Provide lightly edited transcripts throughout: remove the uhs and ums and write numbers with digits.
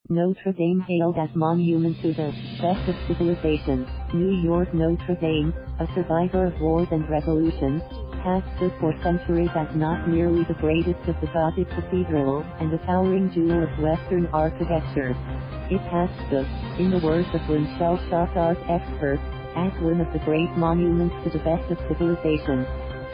Notre Dame hailed as monument to the best of civilization. New York. Notre Dame, a survivor of wars and revolutions, has stood for centuries as not merely the greatest of the Gothic cathedrals and a towering jewel of Western architecture. It has stood, in the words of one shell-shocked art expert, as one of the great monuments to the best of civilization.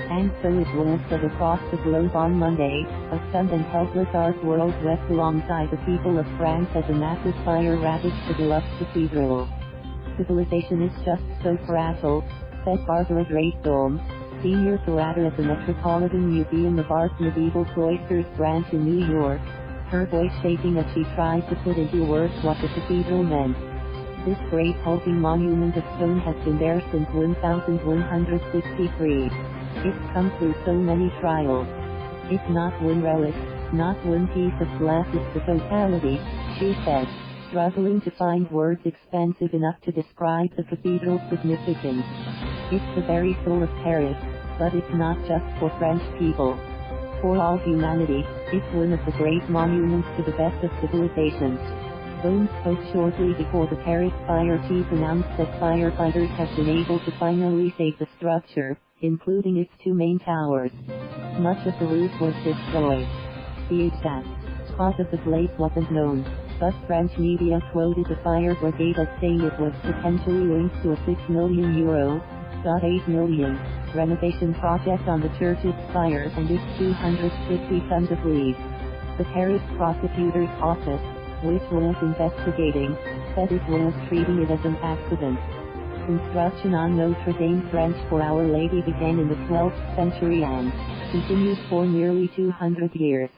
And so it was that across the globe on Monday, a stunned and helpless art world wept alongside the people of France as a massive fire ravaged the beloved cathedral. Civilization is just so fragile, said Barbara Drake-Dome, senior curator at the Metropolitan Museum of Art's Medieval Cloisters branch in New York, her voice shaking as she tried to put into words what the cathedral meant. This great hulking monument of stone has been there since 1163. It's come through so many trials. It's not one relic, not one piece of glass, it's the totality, she said, struggling to find words expansive enough to describe the cathedral's significance. It's the very soul of Paris, but it's not just for French people. For all humanity, it's one of the great monuments to the best of civilization. Dome spoke shortly before the Paris fire chief announced that firefighters have been able to finally save the structure, including its two main towers. Much of the roof was destroyed. The exact cause of the blaze wasn't known, but French media quoted the fire brigade as saying it was potentially linked to a €6 million, €8 million, renovation project on the church's spire and its 250 tons of lead. The Paris prosecutor's office, which was investigating, said it was treating it as an accident. Construction on Notre Dame French for Our Lady began in the 12th century and continued for nearly 200 years.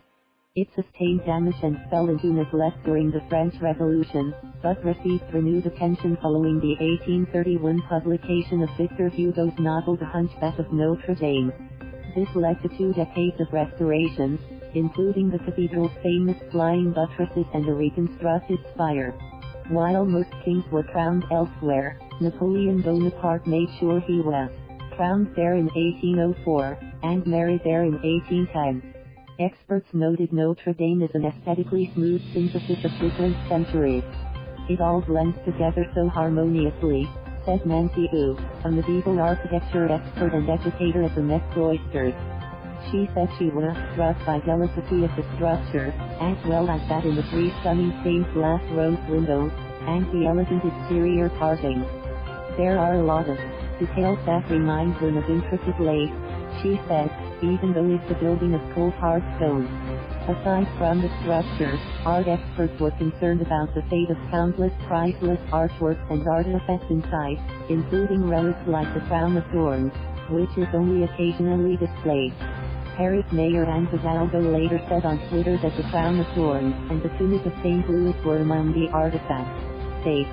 It sustained damage and fell into neglect during the French Revolution, but received renewed attention following the 1831 publication of Victor Hugo's novel The Hunchback of Notre Dame. This led to 2 decades of restorations, including the cathedral's famous flying buttresses and a reconstructed spire. While most kings were crowned elsewhere, Napoleon Bonaparte made sure he was crowned there in 1804, and married there in 1810. Experts noted Notre Dame is an aesthetically smooth synthesis of different centuries. It all blends together so harmoniously, said Nancy Wu, a medieval architecture expert and educator at the Met Cloisters. She said she was struck by delicacy of the structure, as well as that in the 3 stunning stained glass rose windows, and the elegant exterior carving. There are a lot of details that remind one of intricate lace, she said, even though it's a building of cold hard stone. Aside from the structure, art experts were concerned about the fate of countless priceless artworks and artifacts inside, including relics like the crown of thorns, which is only occasionally displayed. Paris Mayor Anne Hidalgo later said on Twitter that the crown of thorns and the tunic of St. Louis were among the artifacts saved.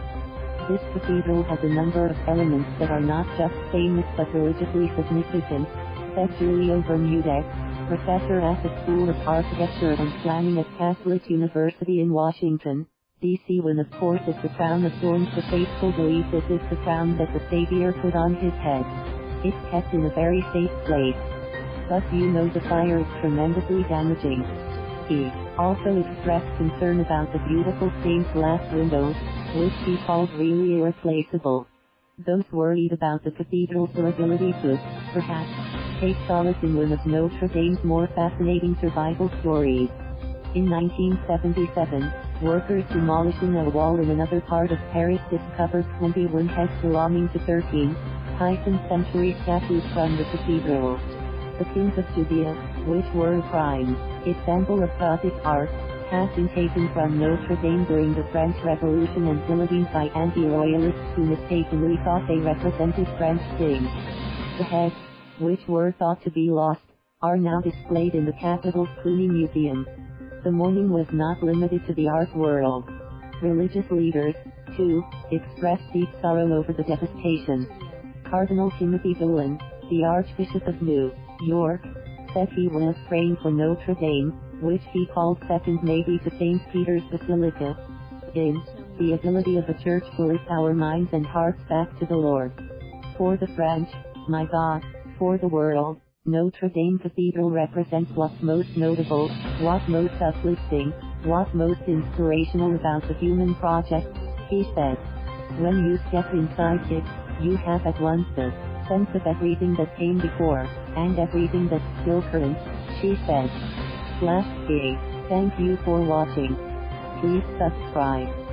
This cathedral has a number of elements that are not just famous but religiously significant, said Giulio Bermudez, professor at the School of Architecture and Planning at Catholic University in Washington, D.C. One of course is the crown of thorns. The faithful believe this is the crown that the Savior put on his head. It's kept in a very safe place. But the fire is tremendously damaging. He also expressed concern about the beautiful stained glass windows, which he called really irreplaceable. Those worried about the cathedral's durability could, perhaps, take solace in one of Notre Dame's more fascinating survival stories. In 1977, workers demolishing a wall in another part of Paris discovered 21 heads belonging to 13 century statues from the cathedral. The kings of Judea, which were a prime example of Gothic art, had been taken from Notre Dame during the French Revolution and guillotined by anti-royalists who mistakenly thought they represented French kings. The heads, which were thought to be lost, are now displayed in the capital's Cluny Museum. The mourning was not limited to the art world. Religious leaders, too, expressed deep sorrow over the devastation. Cardinal Timothy Dolan, the Archbishop of New York, said he was praying for Notre Dame, which he called second maybe to St. Peter's Basilica, in the ability of the church to lift our minds and hearts back to the Lord. For the French, my God, for the world, Notre Dame Cathedral represents what's most notable, what's most uplifting, What most inspirational about the human project, he said. When you step inside it, you have at once the sense of everything that came before, and everything that's still current, she said. Thank you for watching. Please subscribe.